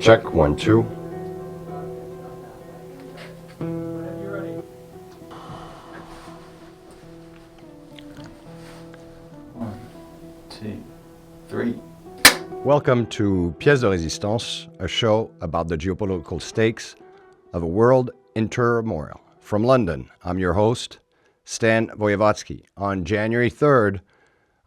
Check, 1, 2. One, two, three. Welcome to Pièce de Résistance, a show about the geopolitical stakes of a world in turmoil. From London, I'm your host, Stan Vojevodsky. On January 3rd,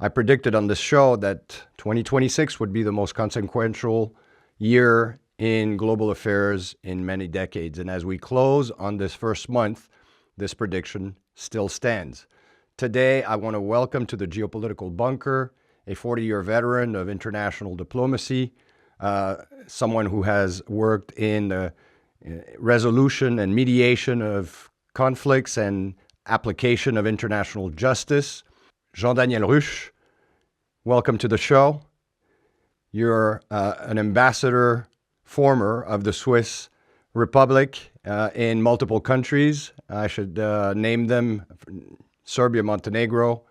I predicted on this show that 2026 would be the most consequential year in global affairs in many decades. And as we close on this first month, this prediction still stands. Today, I want to welcome to the geopolitical bunker a 40-year veteran of international diplomacy, someone who has worked in the resolution and mediation of conflicts and application of international justice. Jean Daniel Ruch, welcome to the show. You're an ambassador, former of the Swiss Republic in multiple countries. I should name them: Serbia, Montenegro,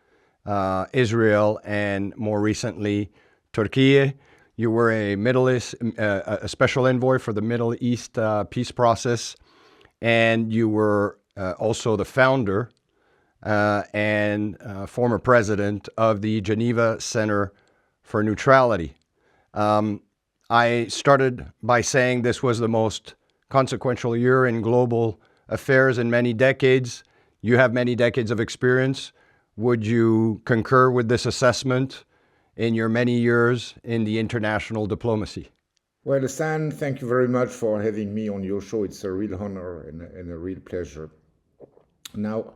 Israel, and more recently, Turkey. You were a Middle East, a special envoy for the Middle East peace process, and you were also the founder and former president of the Geneva Center for Neutrality. I started by saying this was the most consequential year in global affairs in many decades. You have many decades of experience. Would you concur with this assessment in your many years in the international diplomacy? Well, Stan, thank you very much for having me on your show. It's a real honor and a real pleasure. Now,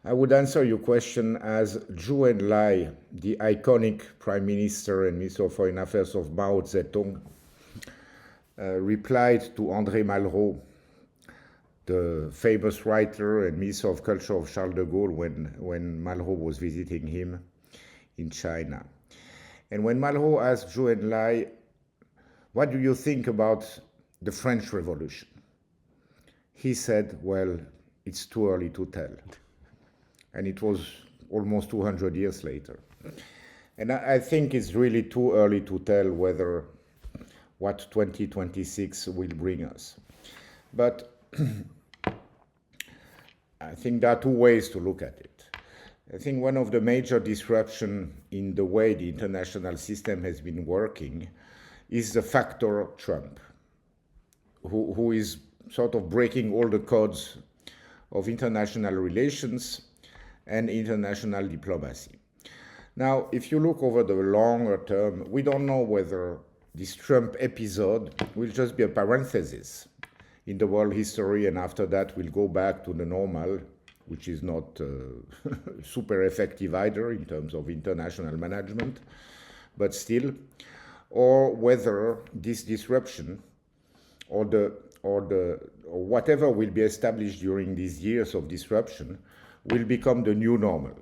I would answer your question as Zhou Enlai, the iconic Prime Minister and Minister of Foreign Affairs of Mao Zedong, replied to André Malraux, the famous writer and Minister of Culture of Charles de Gaulle, when Malraux was visiting him in China. And when Malraux asked Zhou Enlai, what do you think about the French Revolution? He said, well, it's too early to tell. And it was almost 200 years later. And I think it's really too early to tell what 2026 will bring us. But I think there are two ways to look at it. I think one of the major disruptions in the way the international system has been working is the factor Trump, who is sort of breaking all the codes of international relations and international diplomacy. Now, if you look over the longer term, we don't know whether this Trump episode will just be a parenthesis in the world history, and after that we'll go back to the normal, which is not super effective either in terms of international management, but still, or whether this disruption or whatever will be established during these years of disruption will become the new normal.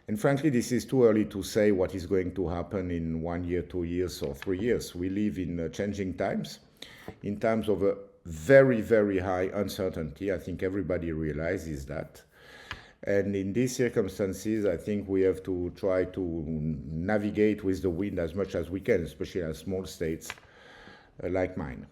And frankly, this is too early to say what is going to happen in 1 year, 2 years, or 3 years. We live in changing times, in times of a very, very high uncertainty. I think everybody realizes that. And in these circumstances, I think we have to try to navigate with the wind as much as we can, especially as small states like mine.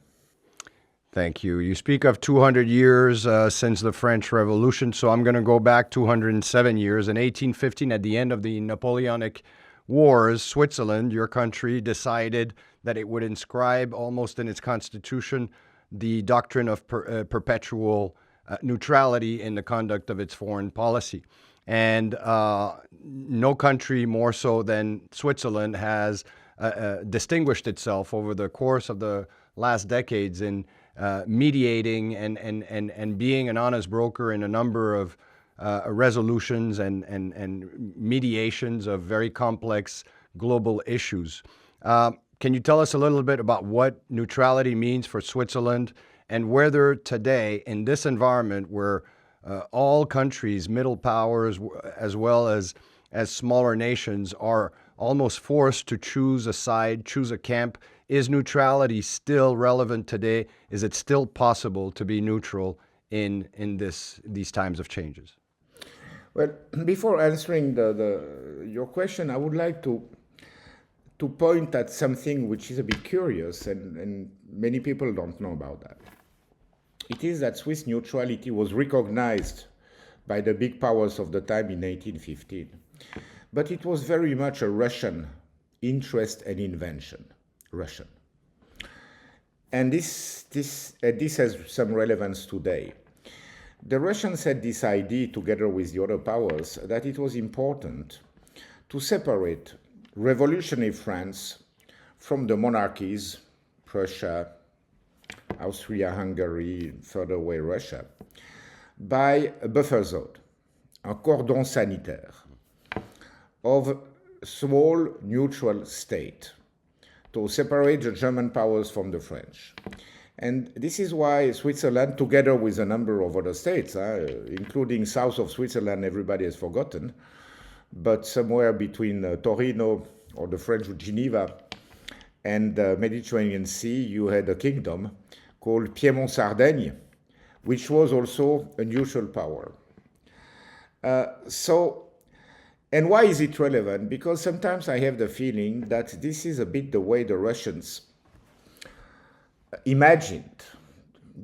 Thank you. You speak of 200 years since the French Revolution, so I'm going to go back 207 years. In 1815, at the end of the Napoleonic Wars, Switzerland, your country, decided that it would inscribe almost in its constitution the doctrine of perpetual neutrality in the conduct of its foreign policy. And no country more so than Switzerland has distinguished itself over the course of the last decades in mediating and being an honest broker in a number of resolutions and mediations of very complex global issues. Can you tell us a little bit about what neutrality means for Switzerland, and whether today, in this environment where all countries, middle powers, as well as smaller nations, are almost forced to choose a side, choose a camp, is neutrality still relevant today? Is it still possible to be neutral in these times of changes? Well, before answering your question, I would like to to point at something which is a bit curious, and many people don't know about that. It is that Swiss neutrality was recognized by the big powers of the time in 1815, but it was very much a Russian interest and invention, Russian. And this has some relevance today. The Russians had this idea, together with the other powers, that it was important to separate revolutionary France from the monarchies, Prussia, Austria-Hungary, further away Russia, by a buffer zone, un cordon sanitaire, of small neutral state to separate the German powers from the French. And this is why Switzerland, together with a number of other states, including south of Switzerland, everybody has forgotten, but somewhere between Torino or the French Geneva and the Mediterranean Sea, you had a kingdom called Piedmont-Sardaigne, which was also a neutral power. And why is it relevant? Because sometimes I have the feeling that this is a bit the way the Russians imagined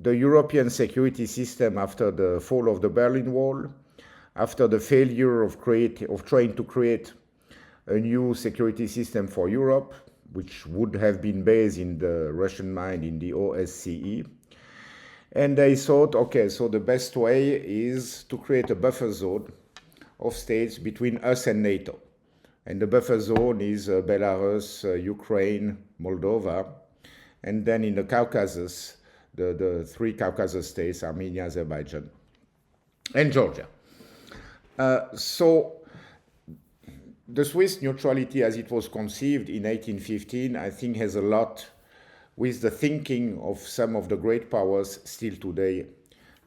the European security system after the fall of the Berlin Wall, after the failure of trying to create a new security system for Europe, which would have been based in the Russian mind in the OSCE. And they thought, okay, so the best way is to create a buffer zone of states between us and NATO. And the buffer zone is Belarus, Ukraine, Moldova, and then in the Caucasus, the three Caucasus states, Armenia, Azerbaijan, and Georgia. So the Swiss neutrality as it was conceived in 1815, I think has a lot with the thinking of some of the great powers still today,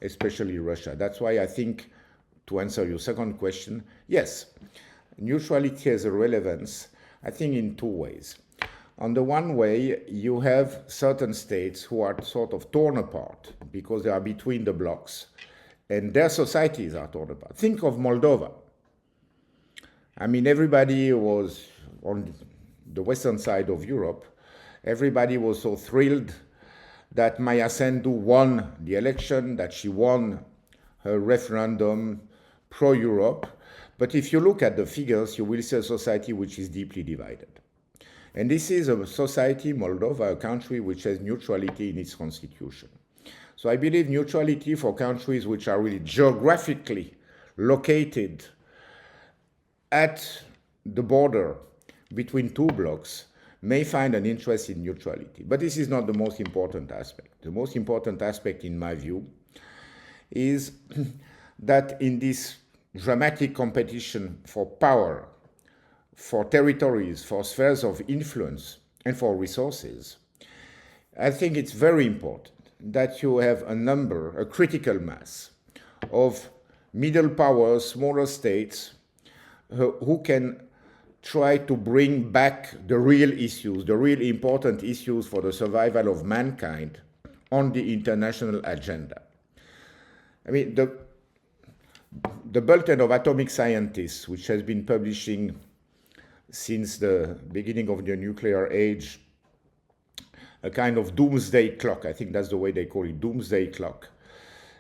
especially Russia. That's why I think, to answer your second question, yes, neutrality has a relevance, I think, in two ways. On the one way, you have certain states who are sort of torn apart because they are between the blocks, and their societies are torn apart. Think of Moldova. I mean, everybody was on the western side of Europe. Everybody was so thrilled that Maya Sandu won the election, that she won her referendum pro-Europe. But if you look at the figures, you will see a society which is deeply divided. And this is a society, Moldova, a country which has neutrality in its constitution. So I believe neutrality for countries which are really geographically located at the border between two blocks may find an interest in neutrality. But this is not the most important aspect. The most important aspect, in my view, is that in this dramatic competition for power, for territories, for spheres of influence, and for resources, I think it's very important that you have a critical mass of middle powers, smaller states, who can try to bring back the real issues, the real important issues for the survival of mankind on the international agenda. I mean, the Bulletin of Atomic Scientists, which has been publishing since the beginning of the nuclear age, a kind of doomsday clock, I think that's the way they call it, doomsday clock,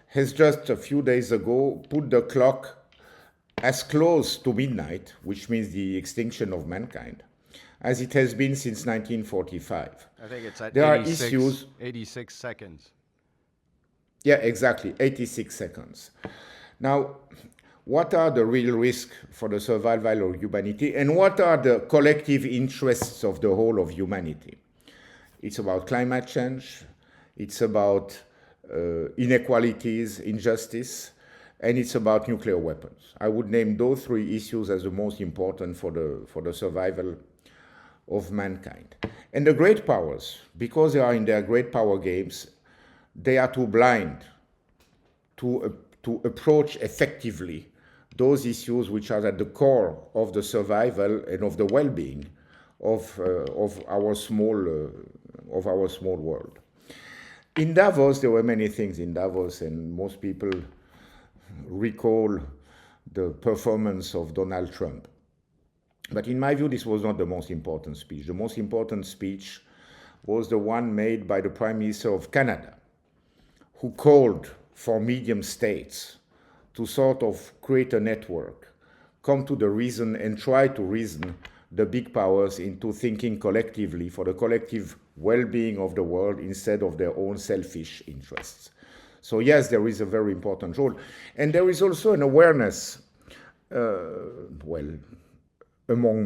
has just a few days ago put the clock as close to midnight, which means the extinction of mankind, as it has been since 1945. I think it's at there 86, are issues. 86 seconds. Yeah, exactly, 86 seconds. Now, what are the real risks for the survival of humanity, and what are the collective interests of the whole of humanity? It's about climate change, it's about inequalities, injustice, and it's about nuclear weapons. I would name those three issues as the most important for the survival of mankind. And the great powers, because they are in their great power games, they are too blind to approach effectively those issues which are at the core of the survival and of the well-being of our small world. In Davos, there were many things in Davos, and most people recall the performance of Donald Trump. But in my view, this was not the most important speech. The most important speech was the one made by the Prime Minister of Canada, who called for medium states to sort of create a network, come to the reason and try to reason the big powers into thinking collectively for the collective well-being of the world instead of their own selfish interests. So yes, there is a very important role. And there is also an awareness, among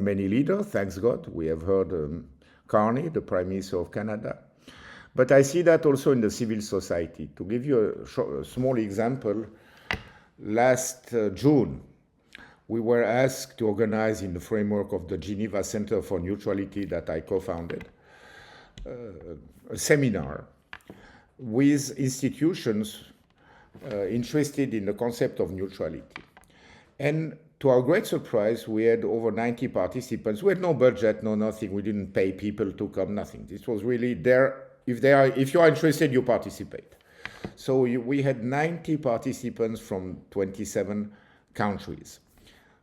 many leaders, thanks God. We have heard Carney, the Prime Minister of Canada. But I see that also in the civil society. To give you a small example, last June, we were asked to organize, in the framework of the Geneva Center for Neutrality that I co-founded, a seminar with institutions interested in the concept of neutrality. And to our great surprise, we had over 90 participants. We had no budget, no nothing. We didn't pay people to come, nothing. This was really there. If you are interested, you participate. So we had 90 participants from 27 countries,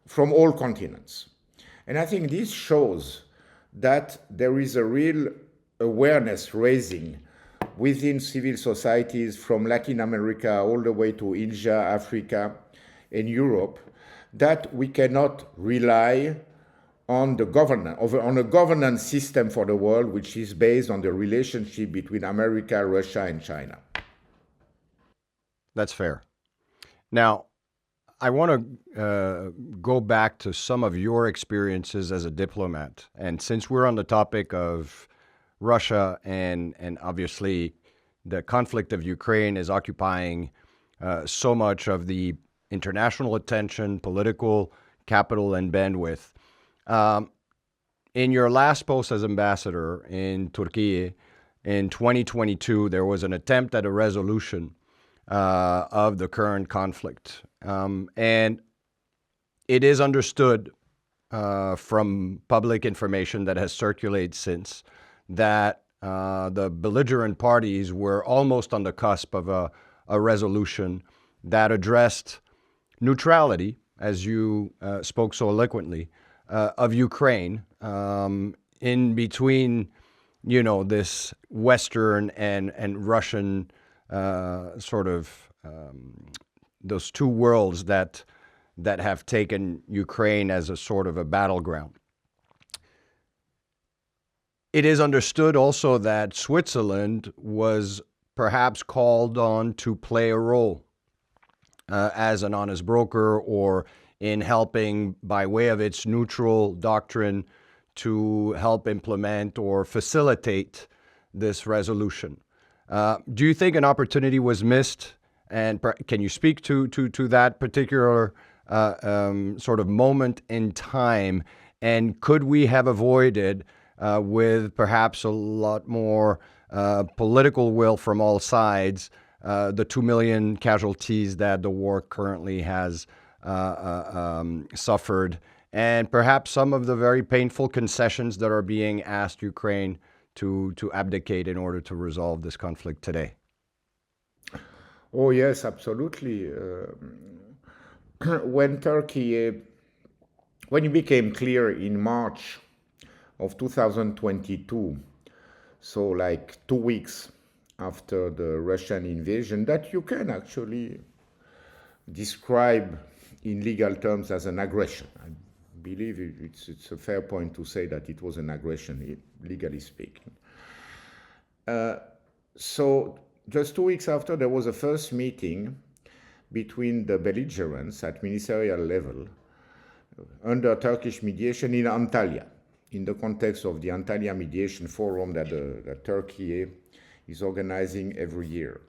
from all continents. And I think this shows that there is a real awareness raising within civil societies from Latin America all the way to Asia, Africa, and Europe, that we cannot rely on a governance system for the world which is based on the relationship between America, Russia, and China. That's fair. Now, I want to go back to some of your experiences as a diplomat. And since we're on the topic of Russia and obviously the conflict of Ukraine is occupying so much of the international attention, political capital, and bandwidth. In your last post as ambassador in Turkey in 2022, there was an attempt at a resolution of the current conflict. And it is understood from public information that has circulated since that the belligerent parties were almost on the cusp of a resolution that addressed neutrality, as you spoke so eloquently, of Ukraine in between, this Western and Russian those two worlds that have taken Ukraine as a sort of a battleground. It is understood also that Switzerland was perhaps called on to play a role as an honest broker or in helping by way of its neutral doctrine to help implement or facilitate this resolution. Do you think an opportunity was missed? And can you speak to that particular sort of moment in time? And could we have avoided with perhaps a lot more political will from all sides the 2 million casualties that the war currently has suffered, and perhaps some of the very painful concessions that are being asked Ukraine to abdicate in order to resolve this conflict today? Oh, yes, absolutely. When it became clear in March of 2022, so like 2 weeks after the Russian invasion, that you can actually describe in legal terms as an aggression. I believe it's a fair point to say that it was an aggression, legally speaking. So just 2 weeks after, there was a first meeting between the belligerents at ministerial level under Turkish mediation in Antalya, in the context of the Antalya Mediation Forum that Turkey is organizing every year.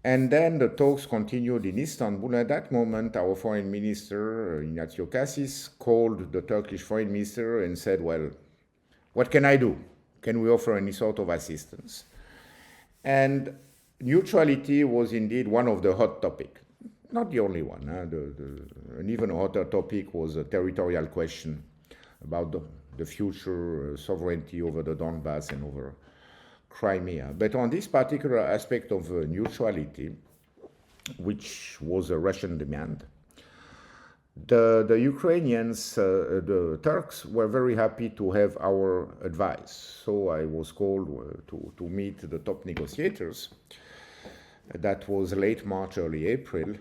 And then the talks continued in Istanbul. At that moment, our foreign minister, Ignazio Cassis, called the Turkish foreign minister and said, well, what can I do? Can we offer any sort of assistance? And neutrality was indeed one of the hot topics. Not the only one. An even hotter topic was a territorial question about the future sovereignty over the Donbass and over Crimea. But on this particular aspect of neutrality, which was a Russian demand, the Ukrainians, the Turks, were very happy to have our advice. So I was called to meet the top negotiators. That was late March, early April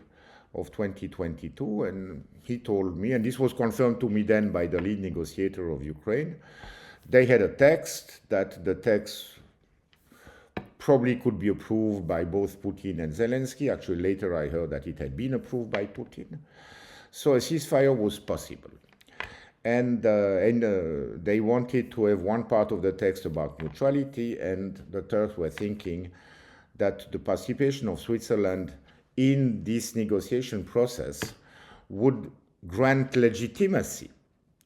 of 2022, and he told me, and this was confirmed to me then by the lead negotiator of Ukraine, they had a text, that the text probably could be approved by both Putin and Zelensky. Actually, later I heard that it had been approved by Putin. So a ceasefire was possible. And they wanted to have one part of the text about neutrality, and the Turks were thinking that the participation of Switzerland in this negotiation process would grant legitimacy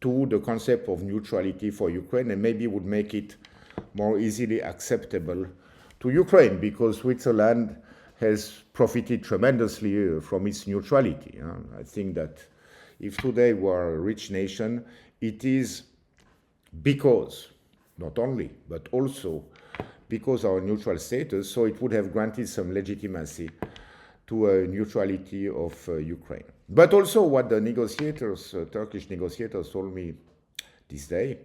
to the concept of neutrality for Ukraine, and maybe would make it more easily acceptable to Ukraine, because Switzerland has profited tremendously from its neutrality. I think that if today we are a rich nation, it is because, not only, but also because our neutral status, so it would have granted some legitimacy to a neutrality of Ukraine. But also what the negotiators, Turkish negotiators, told me this day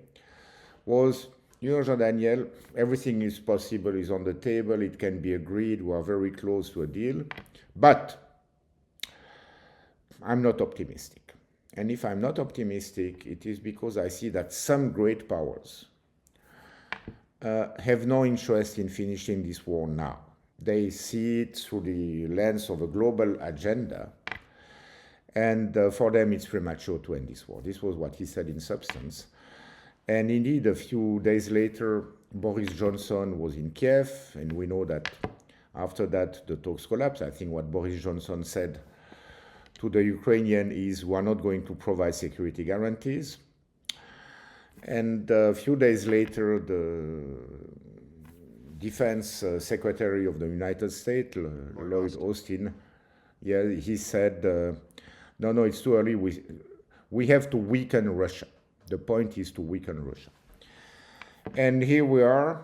was, you know, Jean Daniel, everything is possible, is on the table, it can be agreed, we are very close to a deal, but I'm not optimistic. And if I'm not optimistic, it is because I see that some great powers have no interest in finishing this war now. They see it through the lens of a global agenda, and for them it's premature to end this war. This was what he said in substance. And indeed, a few days later, Boris Johnson was in Kiev, and we know that after that the talks collapsed. I think what Boris Johnson said to the Ukrainian is, we are not going to provide security guarantees. And a few days later, the Defense Secretary of the United States, Lloyd Austin, he said, no, it's too early. We have to weaken Russia. The point is to weaken Russia. And here we are,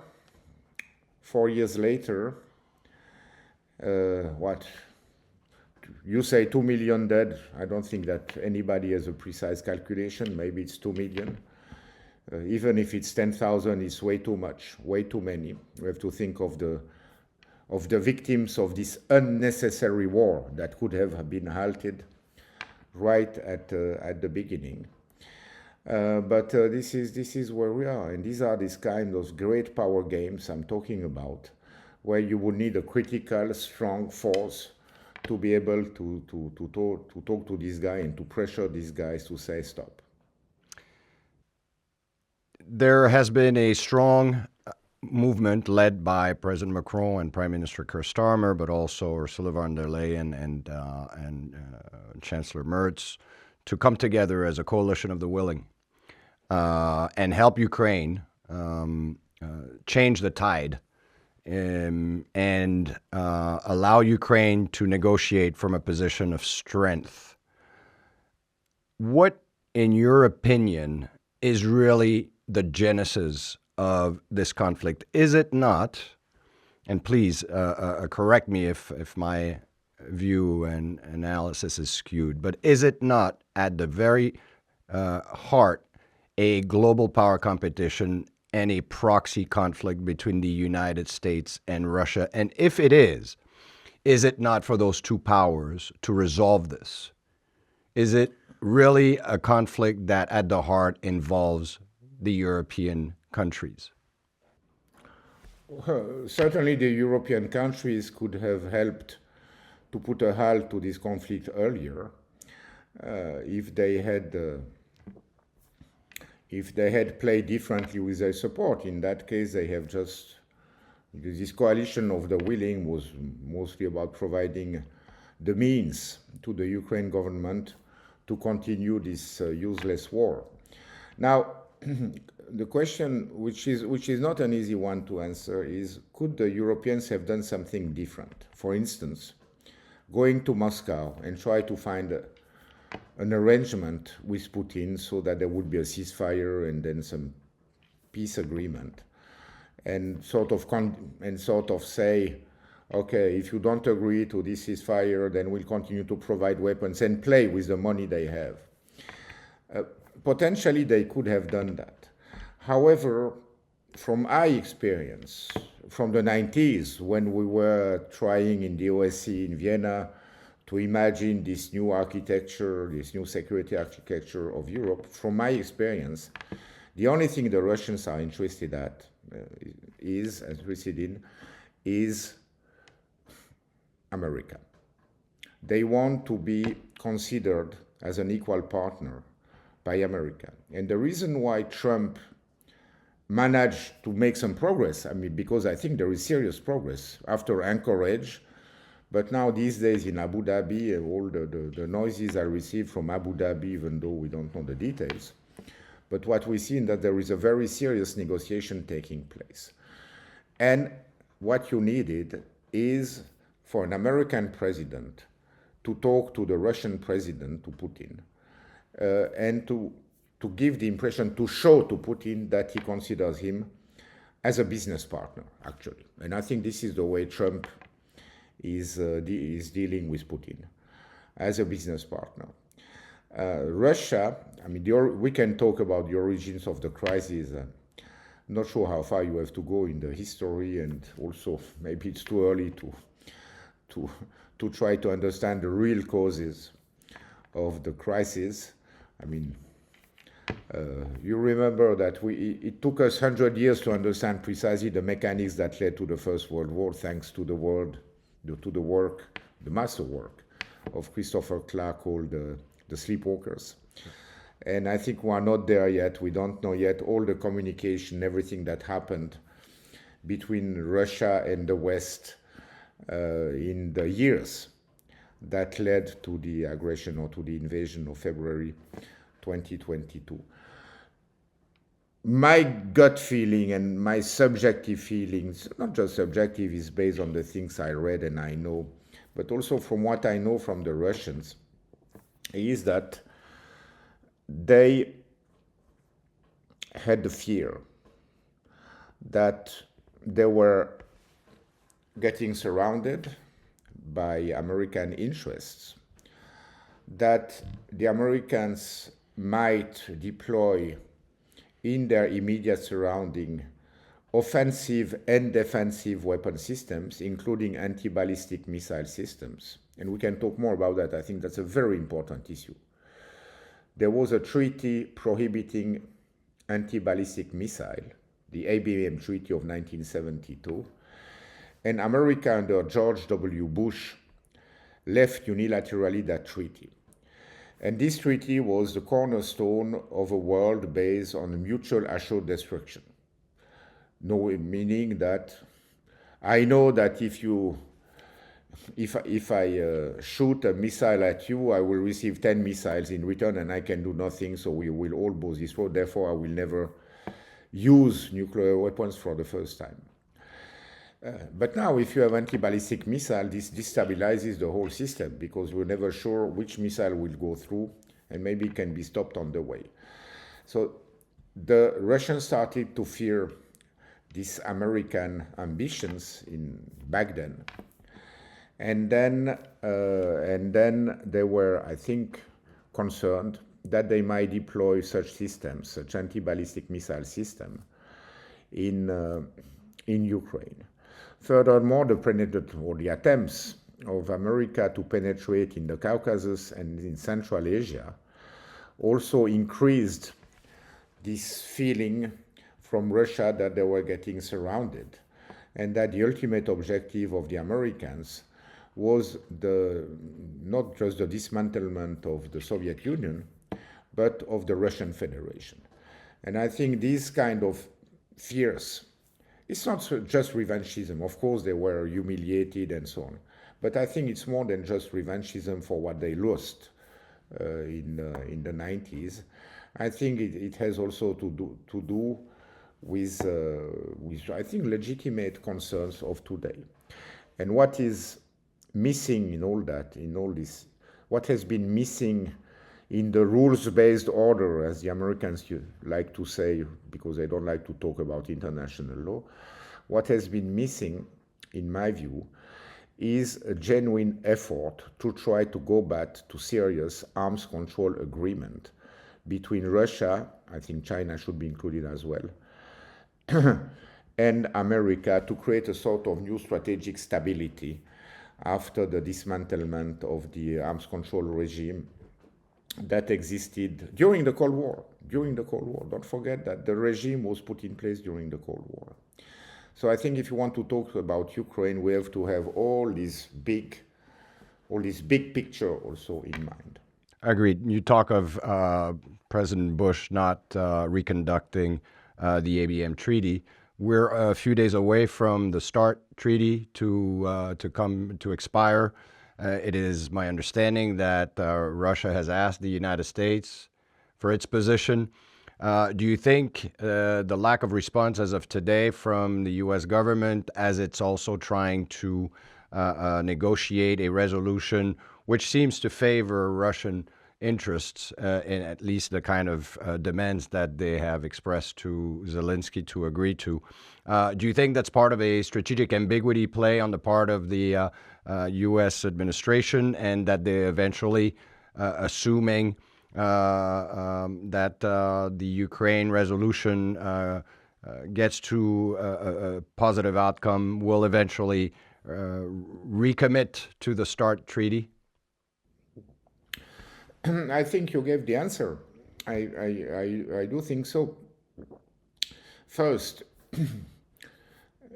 4 years later. What? You say 2 million dead. I don't think that anybody has a precise calculation. Maybe it's 2 million. Even if it's 10,000, it's way too much, way too many. We have to think of the victims of this unnecessary war that could have been halted right at the beginning. But this is where we are, and these are these kind of great power games I'm talking about, where you would need a critical, strong force to be able to talk to this guy and to pressure these guys to say stop. There has been a strong movement led by President Macron and Prime Minister Keir Starmer, but also Ursula von der Leyen and Chancellor Merz, to come together as a coalition of the willing and help Ukraine change the tide and allow Ukraine to negotiate from a position of strength. What, in your opinion, is really the genesis of this conflict? Is it not, and please correct me if my view and analysis is skewed, but is it not at the very heart a global power competition and a proxy conflict between the United States and Russia? And if it is it not for those two powers to resolve this? Is it really a conflict that at the heart involves the European countries? Certainly the European countries could have helped to put a halt to this conflict earlier if they had played differently with their support. In that case, they have just, this coalition of the willing was mostly about providing the means to the Ukraine government to continue this useless war. Now, the question, which is not an easy one to answer, is could the Europeans have done something different? For instance, going to Moscow and try to find an arrangement with Putin so that there would be a ceasefire and then some peace agreement, and sort of say, okay, if you don't agree to this ceasefire, then we'll continue to provide weapons and play with the money they have. Potentially, they could have done that. However, from my experience, from the 90s, when we were trying in the OSCE in Vienna to imagine this new architecture, this new security architecture of Europe, from my experience, the only thing the Russians are interested in is America. They want to be considered as an equal partner by America. And the reason why Trump managed to make some progress, because I think there is serious progress after Anchorage, but now these days in Abu Dhabi, all the noises I received from Abu Dhabi, even though we don't know the details, but what we see is that there is a very serious negotiation taking place. And what you needed is for an American president to talk to the Russian president, to Putin, and to give the impression, to show to Putin that he considers him as a business partner, actually. And I think this is the way Trump is dealing with Putin, as a business partner. Russia, we can talk about the origins of the crisis. Not sure how far you have to go in the history, and also maybe it's too early to try to understand the real causes of the crisis. You remember that it took us 100 years to understand precisely the mechanics that led to the First World War, thanks to the master work of Christopher Clark called the Sleepwalkers. And I think we are not there yet. We don't know yet all the communication, everything that happened between Russia and the West in the years that led to the aggression or to the invasion of February 2022. My gut feeling and my subjective feelings, not just subjective, is based on the things I read and I know, but also from what I know from the Russians, is that they had the fear that they were getting surrounded by American interests, that the Americans might deploy in their immediate surrounding offensive and defensive weapon systems, including anti-ballistic missile systems. And we can talk more about that. I think that's a very important issue. There was a treaty prohibiting anti-ballistic missile, the ABM Treaty of 1972, and America under George W. Bush left unilaterally that treaty. And this treaty was the cornerstone of a world based on mutual assured destruction. No, meaning that I know that if I shoot a missile at you, I will receive 10 missiles in return and I can do nothing, so we will all both destroy. Therefore, I will never use nuclear weapons for the first time. But now, if you have anti-ballistic missile, this destabilizes the whole system because we're never sure which missile will go through and maybe can be stopped on the way. So the Russians started to fear these American ambitions back then. And then they were, I think, concerned that they might deploy such systems, such anti-ballistic missile system in Ukraine. Furthermore, the attempts of America to penetrate in the Caucasus and in Central Asia also increased this feeling from Russia that they were getting surrounded, and that the ultimate objective of the Americans was not just the dismantlement of the Soviet Union, but of the Russian Federation. And I think these kind of fears, it's not just revanchism. Of course, they were humiliated and so on. But I think it's more than just revanchism for what they lost in the 90s. I think it has also to do with I think, legitimate concerns of today. And what is missing in all this, what has been missing in the rules-based order, as the Americans like to say, because they don't like to talk about international law, what has been missing, in my view, is a genuine effort to try to go back to serious arms control agreement between Russia, I think China should be included as well, and America to create a sort of new strategic stability after the dismantlement of the arms control regime that existed during the Cold War. During the Cold War. Don't forget that the regime was put in place during the Cold War. So I think if you want to talk about Ukraine, we have to have all this big picture also in mind. Agreed. You talk of President Bush not reconducting the ABM treaty. We're a few days away from the START treaty to come to expire. It is my understanding that Russia has asked the United States for its position. Do you think the lack of response as of today from the U.S. government, as it's also trying to negotiate a resolution which seems to favor Russian interests in at least the kind of demands that they have expressed to Zelensky to agree to. Do you think that's part of a strategic ambiguity play on the part of the U.S. administration, and that they're eventually assuming that the Ukraine resolution gets to a positive outcome, will eventually recommit to the START treaty? I think you gave the answer. I do think so. First,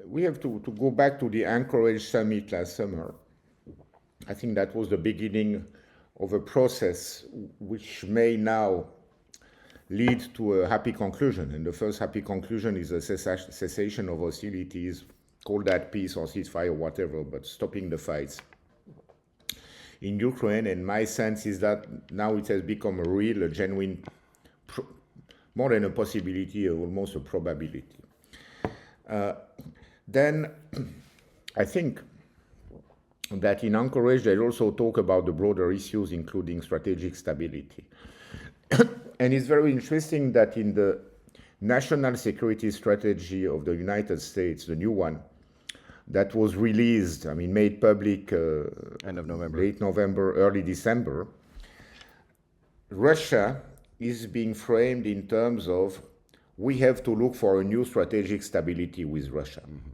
we have to go back to the Anchorage summit last summer. I think that was the beginning of a process which may now lead to a happy conclusion. And the first happy conclusion is a cessation of hostilities, call that peace or ceasefire, whatever, but stopping the fights in Ukraine. And my sense is that now it has become a genuine, more than a possibility, almost a probability. Then I think that in Anchorage they also talk about the broader issues, including strategic stability. And it's very interesting that in the national security strategy of the United States, the new one, that was released, made public end of November, late November, early December, Russia is being framed in terms of we have to look for a new strategic stability with Russia. Mm-hmm.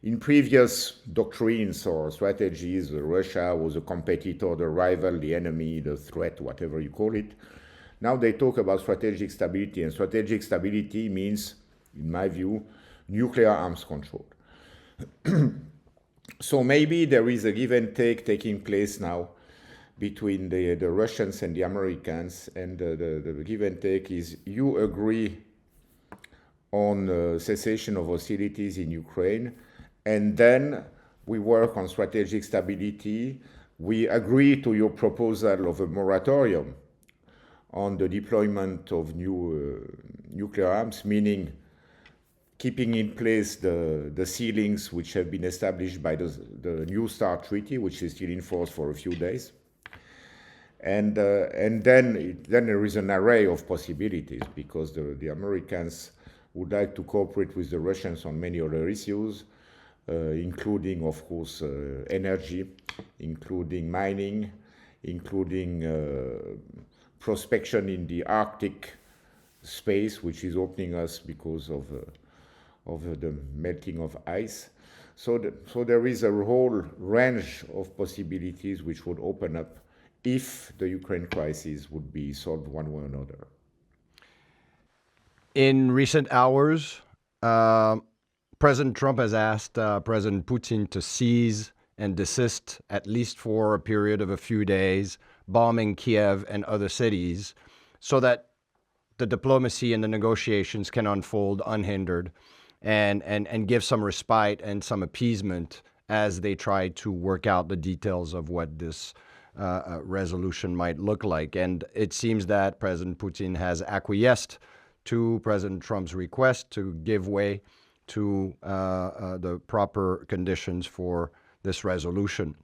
In previous doctrines or strategies, Russia was a competitor, the rival, the enemy, the threat, whatever you call it. Now they talk about strategic stability, and strategic stability means, in my view, nuclear arms control. So maybe there is a give and take taking place now between the Russians and the Americans, and the give and take is you agree on cessation of hostilities in Ukraine, and then we work on strategic stability. We agree to your proposal of a moratorium on the deployment of new nuclear arms, meaning keeping in place the ceilings which have been established by the new START treaty, which is still in force for a few days. And then there is an array of possibilities, because the Americans would like to cooperate with the Russians on many other issues, including, of course, energy, including mining, including prospection in the Arctic space, which is opening us because of the melting of ice. So there is a whole range of possibilities which would open up if the Ukraine crisis would be solved one way or another. In recent hours, President Trump has asked President Putin to cease and desist, at least for a period of a few days, bombing Kiev and other cities, so that the diplomacy and the negotiations can unfold unhindered and give some respite and some appeasement as they try to work out the details of what this resolution might look like. And it seems that President Putin has acquiesced to President Trump's request to give way to the proper conditions for this resolution.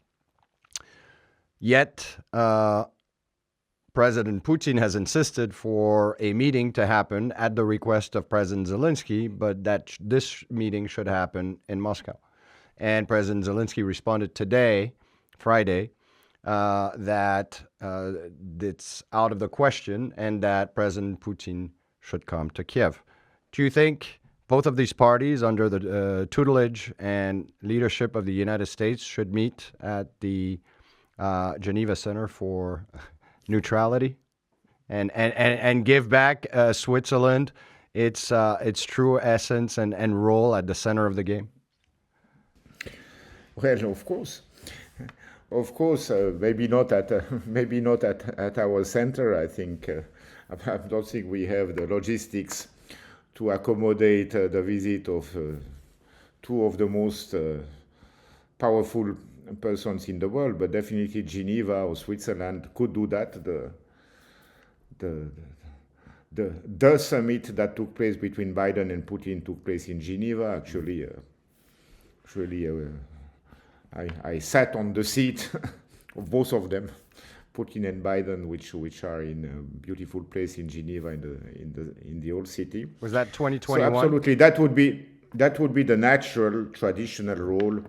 Yet, President Putin has insisted for a meeting to happen at the request of President Zelensky, but that this meeting should happen in Moscow. And President Zelensky responded today, Friday, that it's out of the question and that President Putin should come to Kiev. Do you think both of these parties, under the tutelage and leadership of the United States, should meet at the Geneva Center for Neutrality and give back Switzerland its true essence and role at the center of the game? Well, of course. Of course, maybe not at our center. I think I don't think we have the logistics to accommodate the visit of two of the most powerful persons in the world. But definitely, Geneva or Switzerland could do that. The summit that took place between Biden and Putin took place in Geneva. Actually, I sat on the seat of both of them, Putin and Biden, which are in a beautiful place in Geneva, in the old city. Was that 2021? So absolutely, that would be the natural, traditional role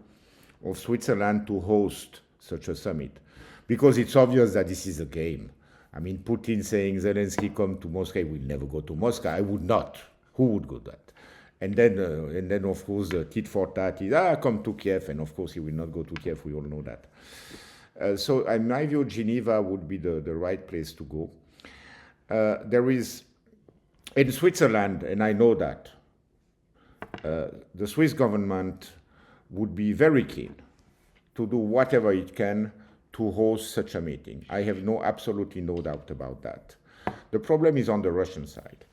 of Switzerland to host such a summit, because it's obvious that this is a game. I mean, Putin saying Zelensky come to Moscow, he will never go to Moscow. I would not. Who would go that? And then, of course, the tit for tat is, come to Kiev. And, of course, he will not go to Kiev. We all know that. So, in my view, Geneva would be the right place to go. There is, in Switzerland, and I know that, the Swiss government would be very keen to do whatever it can to host such a meeting. I have absolutely no doubt about that. The problem is on the Russian side.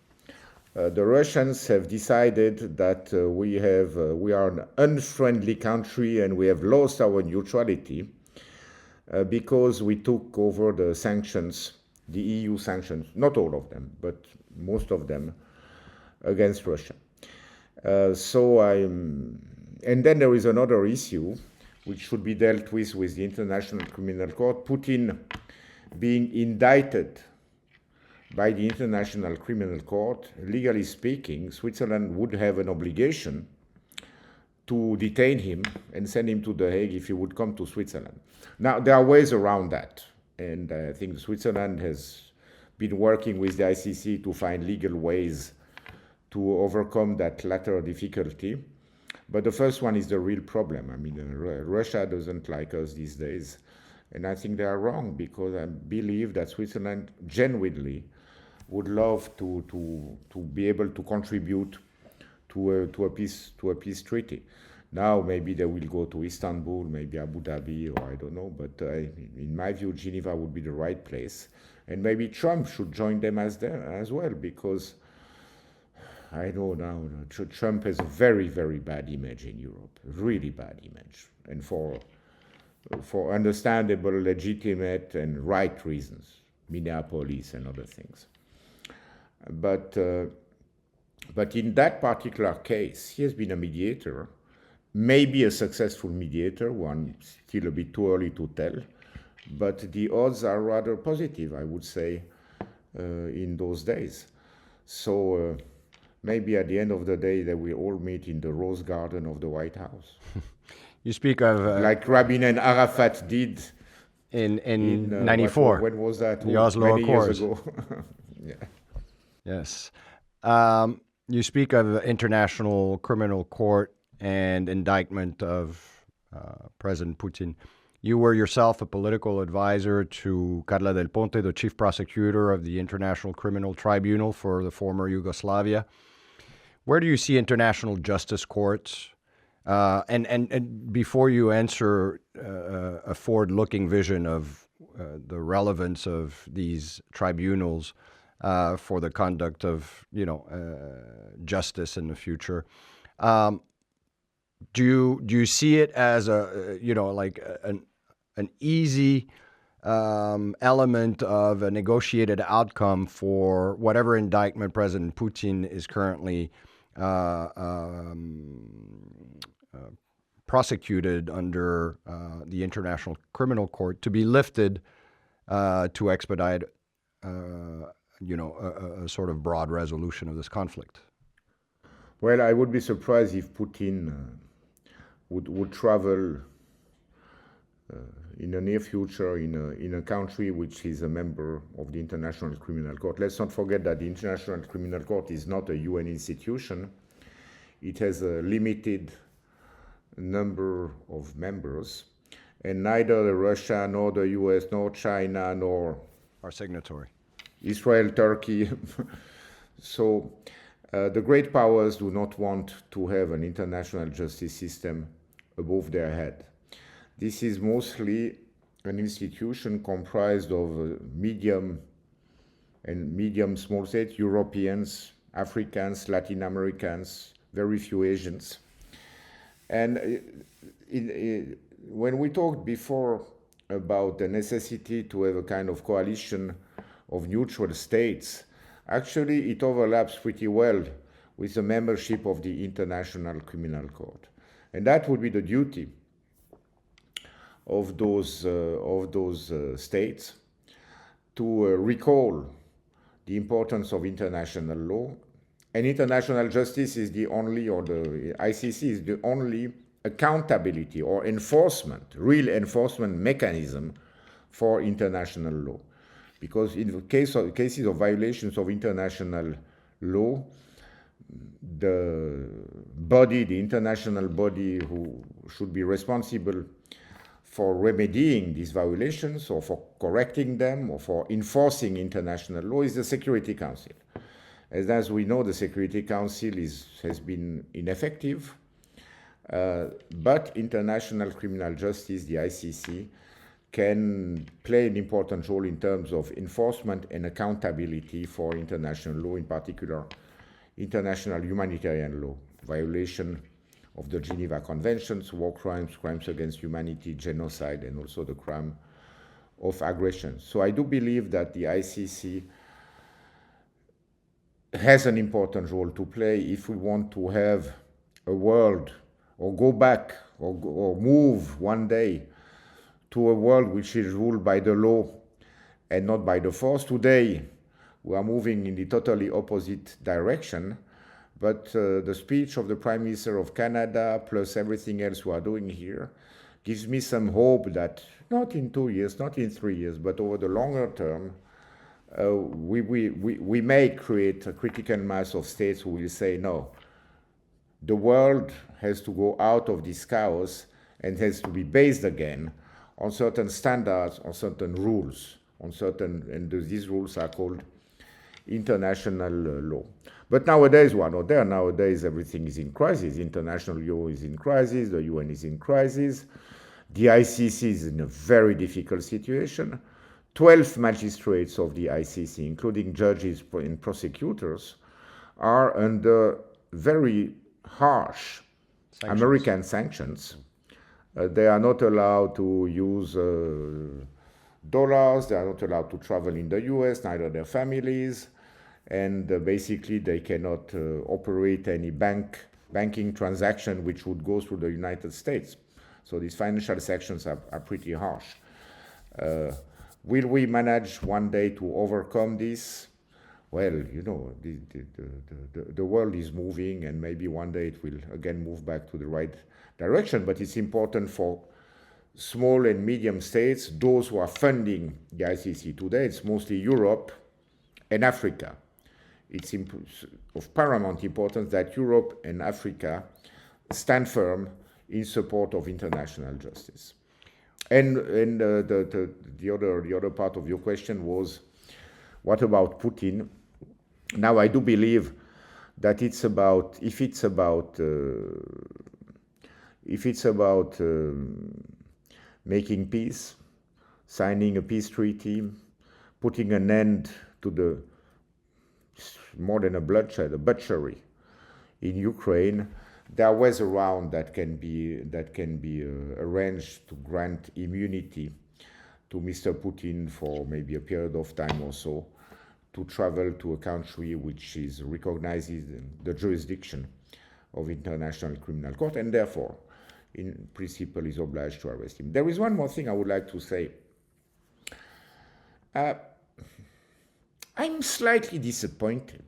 The Russians have decided that we are an unfriendly country and we have lost our neutrality because we took over the sanctions, the EU sanctions, not all of them, but most of them, against Russia. And then there is another issue which should be dealt with the International Criminal Court. Putin being indicted by the International Criminal Court, legally speaking, Switzerland would have an obligation to detain him and send him to The Hague if he would come to Switzerland. Now, there are ways around that, and I think Switzerland has been working with the ICC to find legal ways to overcome that latter difficulty. But the first one is the real problem. I mean, Russia doesn't like us these days, and I think they are wrong, because I believe that Switzerland genuinely would love to be able to contribute to a peace treaty. Now maybe they will go to Istanbul, maybe Abu Dhabi, or I don't know. But in my view, Geneva would be the right place, and maybe Trump should join them as well, because I know now Trump has a very, very bad image in Europe, really bad image, and for understandable, legitimate, and right reasons, Minneapolis and other things. But in that particular case, he has been a mediator, maybe a successful mediator, one still a bit too early to tell, but the odds are rather positive, I would say, in those days. So maybe at the end of the day, they will all meet in the Rose Garden of the White House. You speak of... like Rabin and Arafat did in 94. When was that? The Oslo Accords. Years ago. Yeah. Yes. You speak of the International Criminal Court and indictment of President Putin. You were yourself a political advisor to Carla del Ponte, the chief prosecutor of the International Criminal Tribunal for the former Yugoslavia. Where do you see international justice courts? And before you answer a forward-looking vision of the relevance of these tribunals for the conduct of, justice in the future, do you see it as an easy element of a negotiated outcome for whatever indictment President Putin is currently prosecuted under the International Criminal Court to be lifted to expedite a sort of broad resolution of this conflict? Well, I would be surprised if Putin would travel in the near future in a country which is a member of the International Criminal Court. Let's not forget that the International Criminal Court is not a UN institution. It has a limited number of members, and neither Russia, nor the US, nor China, nor Our signatory. Israel, Turkey. So the great powers do not want to have an international justice system above their head. This is mostly an institution comprised of medium small states, Europeans, Africans, Latin Americans, very few Asians. And when we talked before about the necessity to have a kind of coalition of neutral states, actually it overlaps pretty well with the membership of the International Criminal Court. And that would be the duty of those states to recall the importance of international law. And international justice is the only, or the ICC is the only accountability or enforcement, real enforcement mechanism for international law. Because in the cases of violations of international law, the international body who should be responsible for remedying these violations or for correcting them or for enforcing international law is the Security Council. As we know, the Security Council has been ineffective, but international criminal justice, the ICC, can play an important role in terms of enforcement and accountability for international law, in particular international humanitarian law, violation of the Geneva Conventions, war crimes, crimes against humanity, genocide, and also the crime of aggression. So I do believe that the ICC has an important role to play if we want to have a world, or go back, or move one day to a world which is ruled by the law and not by the force. Today, we are moving in the totally opposite direction, but the speech of the Prime Minister of Canada, plus everything else we are doing here, gives me some hope that not in 2 years, not in 3 years, but over the longer term, we may create a critical mass of states who will say, no, the world has to go out of this chaos and has to be based again on certain standards, on certain rules, and these rules are called international law. But nowadays, we are not there. Nowadays, everything is in crisis. International law is in crisis. The UN is in crisis. The ICC is in a very difficult situation. 12 magistrates of the ICC, including judges and prosecutors, are under very harsh American sanctions. They are not allowed to use dollars. They are not allowed to travel in the US, neither their families. And basically, they cannot operate any banking transaction which would go through the United States. So these financial sanctions are pretty harsh. Will we manage one day to overcome this? Well, you know, the world is moving, and maybe one day it will again move back to the right direction. But it's important for small and medium states, those who are funding the ICC today. It's mostly Europe and Africa. It's of paramount importance that Europe and Africa stand firm in support of international justice. And the other part of your question was, what about Putin? Now, I do believe that if it's about making peace, signing a peace treaty, putting an end to the more than a bloodshed, a butchery in Ukraine, there are ways around that can be arranged to grant immunity to Mr. Putin for maybe a period of time or so to travel to a country which is recognizes the jurisdiction of International Criminal Court, and therefore, in principle, is obliged to arrest him. There is one more thing I would like to say. I'm slightly disappointed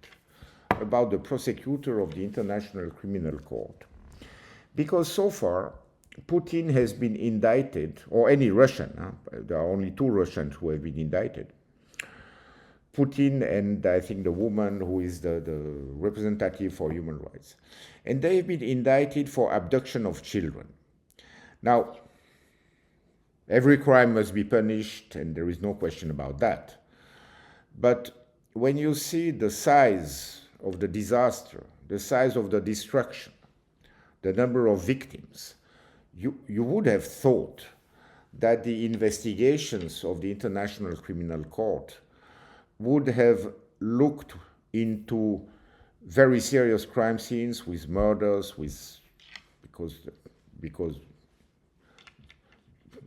about the prosecutor of the International Criminal Court, because so far Putin has been indicted, or any Russian, there are only 2 Russians who have been indicted. Putin and I think the woman who is the representative for human rights. And they have been indicted for abduction of children. Now, every crime must be punished, and there is no question about that. But when you see the size of the disaster, the size of the destruction, the number of victims, you would have thought that the investigations of the International Criminal Court would have looked into very serious crime scenes with murders, because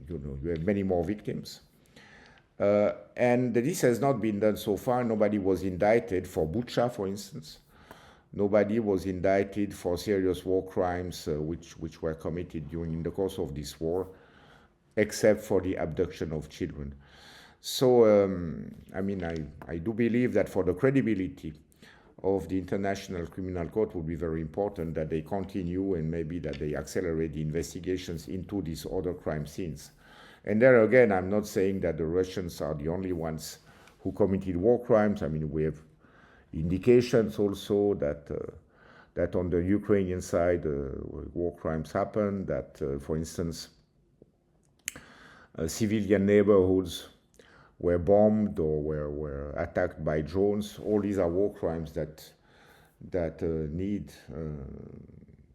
you have many more victims. And this has not been done so far. Nobody was indicted for Bucha, for instance. Nobody was indicted for serious war crimes which were committed during the course of this war, except for the abduction of children. So, I do believe that for the credibility of the International Criminal Court would be very important that they continue and maybe that they accelerate the investigations into these other crime scenes. And there again, I'm not saying that the Russians are the only ones who committed war crimes. I mean, we have indications also that on the Ukrainian side, war crimes happen, that, for instance, civilian neighborhoods were bombed or were attacked by drones. All these are war crimes that need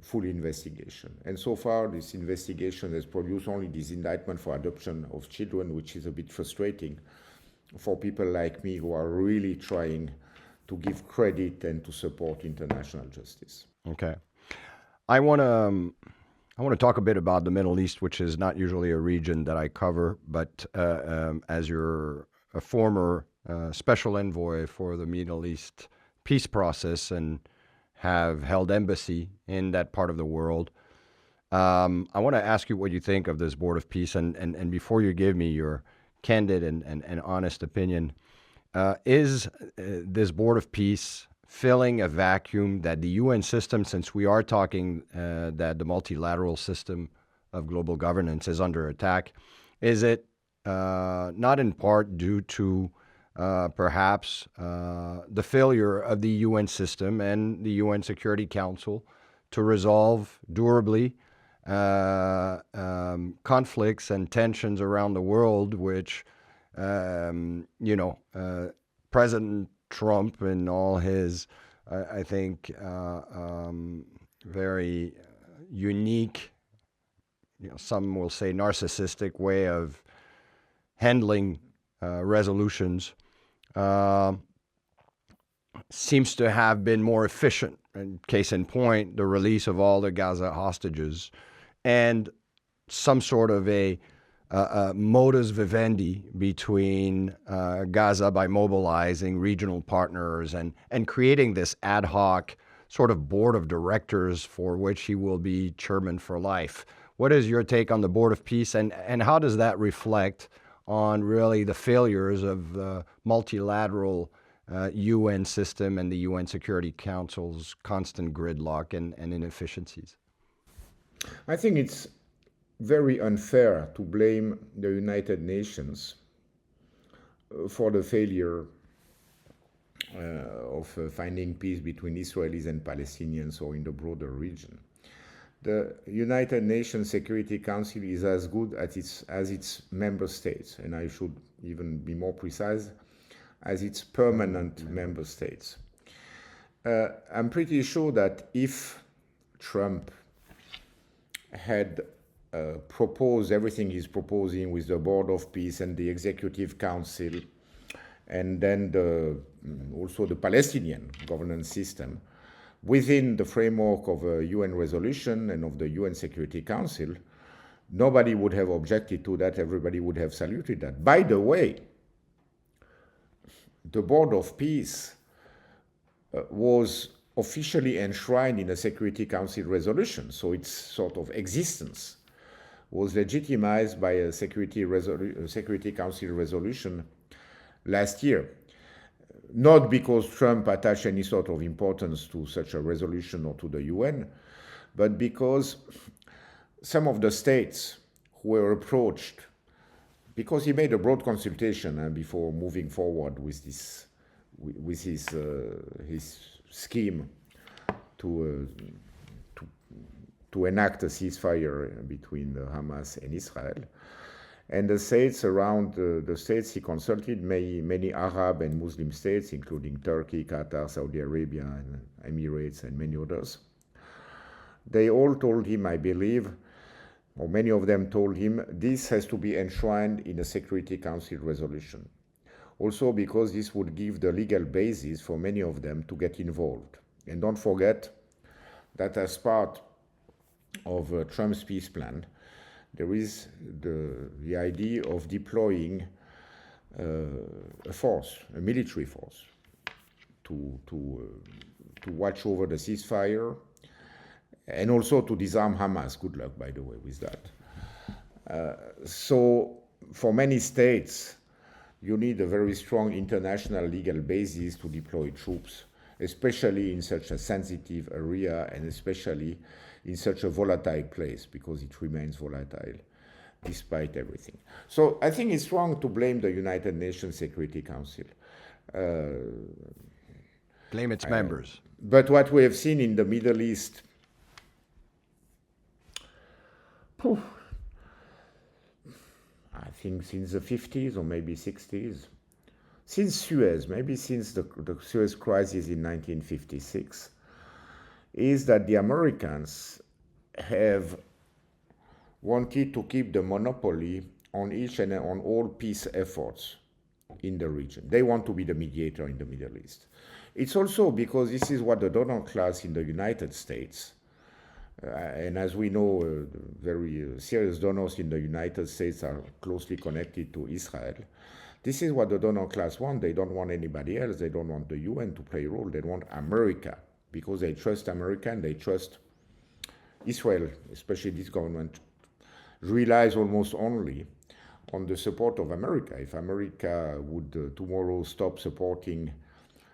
full investigation. And so far, this investigation has produced only this indictment for adoption of children, which is a bit frustrating for people like me who are really trying to give credit and to support international justice. Okay. I want to talk a bit about the Middle East, which is not usually a region that I cover, but as you're a former special envoy for the Middle East peace process and have held embassy in that part of the world, I want to ask you what you think of this Board of Peace. And before you give me your candid and honest opinion, is this Board of Peace filling a vacuum that the UN system, since we are talking that the multilateral system of global governance is under attack, is it not in part due to perhaps the failure of the UN system and the UN Security Council to resolve durably conflicts and tensions around the world, which, President Trump and all his, I think, very unique, some will say narcissistic way of handling resolutions seems to have been more efficient. And case in point, the release of all the Gaza hostages and some sort of a modus vivendi between Gaza by mobilizing regional partners and creating this ad hoc sort of board of directors for which he will be chairman for life. What is your take on the Board of Peace, and how does that reflect on really the failures of the multilateral UN system and the UN Security Council's constant gridlock and inefficiencies? I think it's very unfair to blame the United Nations for the failure of finding peace between Israelis and Palestinians or in the broader region. The United Nations Security Council is as good as its member states, and I should even be more precise, as its permanent member states. I'm pretty sure that if Trump had proposed everything he's proposing with the Board of Peace and the Executive Council, and then also the Palestinian governance system, within the framework of a UN resolution and of the UN Security Council, nobody would have objected to that. Everybody would have saluted that. By the way, the Board of Peace was officially enshrined in a Security Council resolution, so its sort of existence was legitimized by a Security Council resolution last year. Not because Trump attached any sort of importance to such a resolution or to the UN, but because some of the states who were approached, because he made a broad consultation before moving forward with this, with his scheme to enact a ceasefire between Hamas and Israel. And the states around the states he consulted, many Arab and Muslim states, including Turkey, Qatar, Saudi Arabia, and Emirates, and many others. They all told him, I believe, or many of them told him, this has to be enshrined in a Security Council resolution. Also because this would give the legal basis for many of them to get involved. And don't forget that as part of Trump's peace plan, there is the idea of deploying a force, a military force, to watch over the ceasefire and also to disarm Hamas. Good luck, by the way, with that. So for many states, you need a very strong international legal basis to deploy troops, especially in such a sensitive area and especially in such a volatile place, because it remains volatile despite everything. So I think it's wrong to blame the United Nations Security Council. Blame its members. But what we have seen in the Middle East, I think since the 50s or maybe 60s, since Suez, maybe since the Suez crisis in 1956, is that the Americans have wanted to keep the monopoly on each and on all peace efforts in the region. They want to be the mediator in the Middle East. It's also because this is what the donor class in the United States, and as we know, very serious donors in the United States are closely connected to Israel. This is what the donor class want. They don't want anybody else. They don't want the UN to play a role. They want America, because they trust America and they trust Israel, especially this government, relies almost only on the support of America. If America would tomorrow stop supporting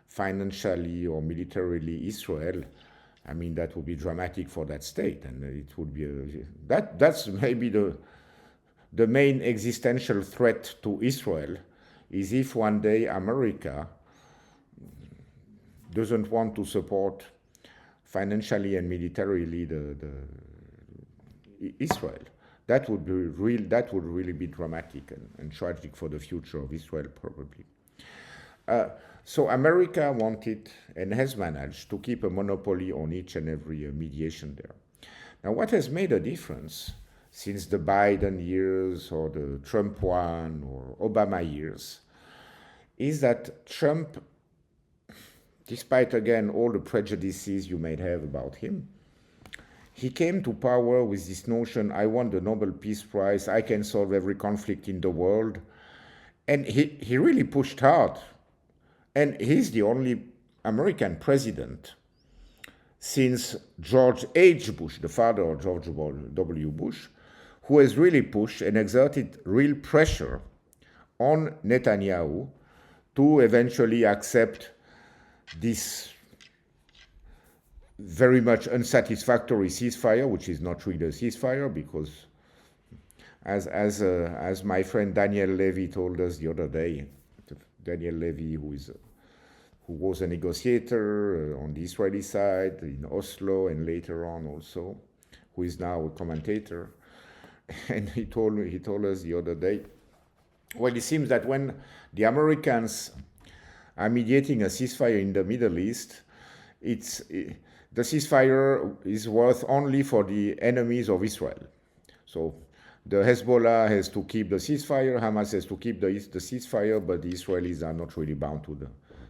financially or militarily Israel, I mean, that would be dramatic for that state, and it would be that's maybe the main existential threat to Israel, is if one day America doesn't want to support financially and militarily the Israel. That would be real. That would really be dramatic and tragic for the future of Israel, probably. So America wanted and has managed to keep a monopoly on each and every mediation there. Now, what has made a difference since the Biden years or the Trump one or Obama years is that Trump, despite, again, all the prejudices you might have about him, he came to power with this notion, I won the Nobel Peace Prize, I can solve every conflict in the world. And he really pushed hard. And he's the only American president since George H. Bush, the father of George W. Bush, who has really pushed and exerted real pressure on Netanyahu to eventually accept this very much unsatisfactory ceasefire, which is not really a ceasefire, because as my friend Daniel Levy told us the other day, Daniel Levy, who was a negotiator on the Israeli side in Oslo and later on also, who is now a commentator, and he told us the other day, well, it seems that when the Americans are mediating a ceasefire in the Middle East, the ceasefire is worth only for the enemies of Israel. So the Hezbollah has to keep the ceasefire, Hamas has to keep the ceasefire, but the Israelis are not really bound to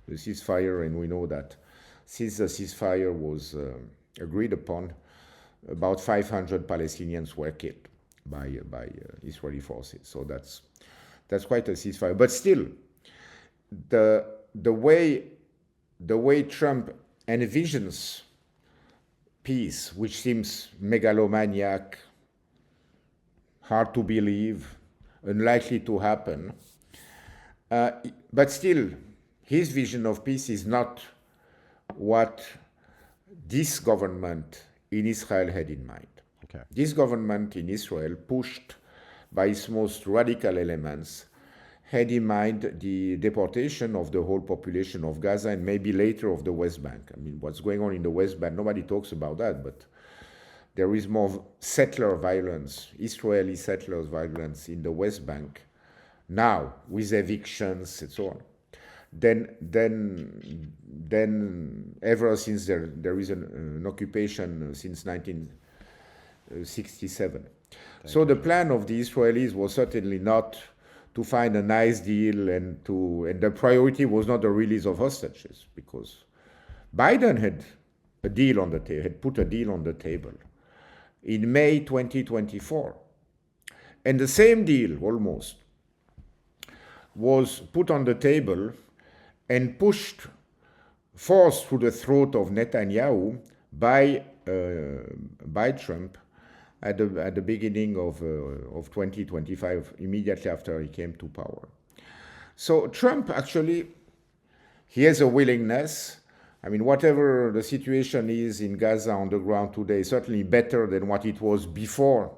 the ceasefire, and we know that since the ceasefire was agreed upon, about 500 Palestinians were killed by Israeli forces. So that's quite a ceasefire. But still, the way Trump envisions peace, which seems megalomaniac, hard to believe, unlikely to happen, but still, his vision of peace is not what this government in Israel had in mind. Okay. This government in Israel, pushed by its most radical elements, had in mind the deportation of the whole population of Gaza and maybe later of the West Bank. I mean, what's going on in the West Bank, nobody talks about that, but there is more settler violence, Israeli settlers violence in the West Bank now, with evictions and so on. Then ever since there is an occupation since 1967. So the plan of the Israelis was certainly not to find a nice deal, and the priority was not the release of hostages, because Biden had a deal on the table, had put a deal on the table in May 2024, and the same deal almost was put on the table and forced through the throat of Netanyahu by Trump at the beginning of 2025, immediately after he came to power. So Trump actually, he has a willingness. I mean, whatever the situation is in Gaza on the ground today, is certainly better than what it was before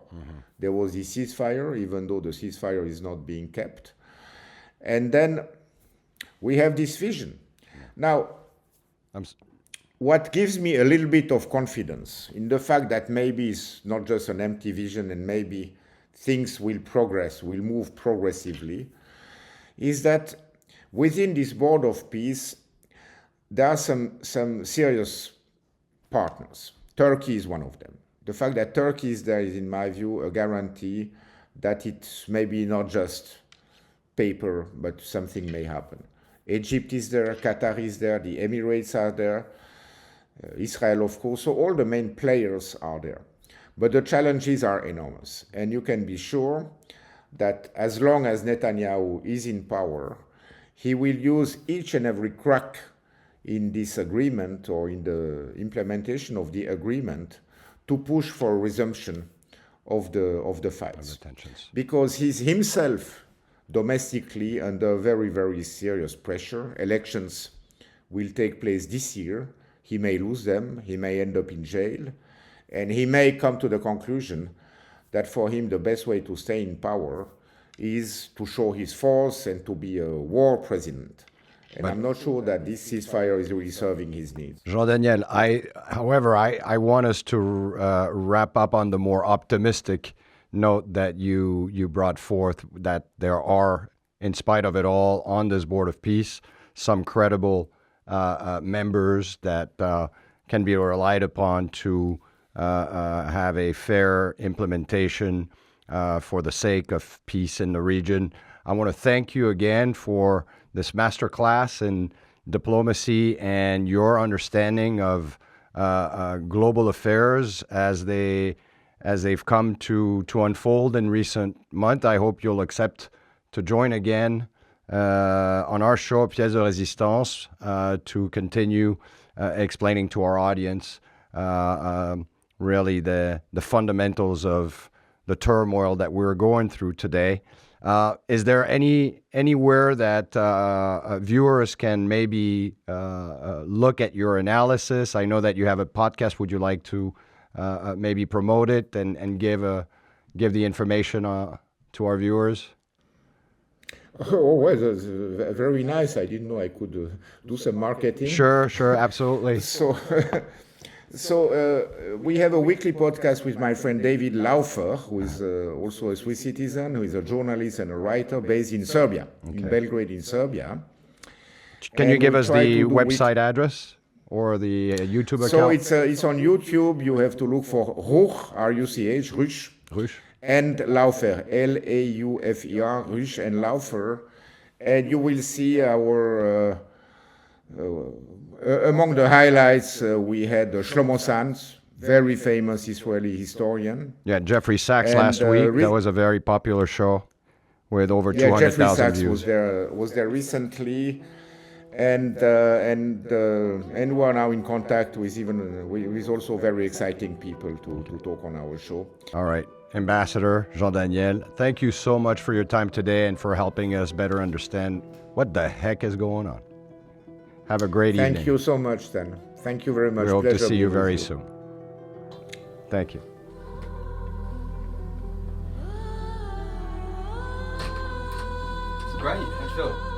there was the ceasefire, even though the ceasefire is not being kept. And then we have this vision. Now, what gives me a little bit of confidence in the fact that maybe it's not just an empty vision and maybe things will progress, will move progressively, is that within this board of peace, there are some serious partners. Turkey is one of them. The fact that Turkey is there is, in my view, a guarantee that it's maybe not just paper, but something may happen. Egypt is there, Qatar is there, the Emirates are there, Israel, of course. So all the main players are there. But the challenges are enormous. And you can be sure that as long as Netanyahu is in power, he will use each and every crack in this agreement or in the implementation of the agreement to push for a resumption of the fights. Of the tensions. Because he's himself domestically under very, very serious pressure. Elections will take place this year. He may lose them. He may end up in jail. And he may come to the conclusion that for him the best way to stay in power is to show his force and to be a war president. And I'm not sure that this ceasefire is really serving his needs. Jean Daniel, however, I want us to wrap up on the more optimistic note that you brought forth, that there are, in spite of it all, on this Board of Peace, some credible members that can be relied upon to have a fair implementation for the sake of peace in the region. I want to thank you again for this masterclass in diplomacy and your understanding of global affairs as they've come to unfold in recent months. I hope you'll accept to join again on our show, Pièce de Résistance, to continue explaining to our audience really the fundamentals of the turmoil that we're going through today. Is there anywhere that viewers can maybe look at your analysis? I know that you have a podcast. Would you like to maybe promote it and give the information to our viewers? Oh, well, that's very nice. I didn't know I could do some marketing. Sure, absolutely. So we have a weekly podcast with my friend David Laufer, who is also a Swiss citizen, who is a journalist and a writer based in Serbia, in Belgrade in Serbia. Can you give us the website address or the YouTube account? So it's on YouTube. You have to look for Ruch, R-U-C-H, Ruch, and Laufer, L-A-U-F-E-R, Ruch and Laufer. And you will see our... among the highlights, we had Shlomo Sanz, very famous Israeli historian. Yeah, Jeffrey Sachs last week. That was a very popular show with over 200,000 Jeffrey Sachs views. was there recently, and we are now in contact with also very exciting people to talk on our show. All right. Ambassador Jean Daniel, thank you so much for your time today and for helping us better understand what the heck is going on. Have a great evening. Thank you so much, then. Thank you very much. We hope to Pleasure see you being with very soon. Thank you. Great, thanks Phil.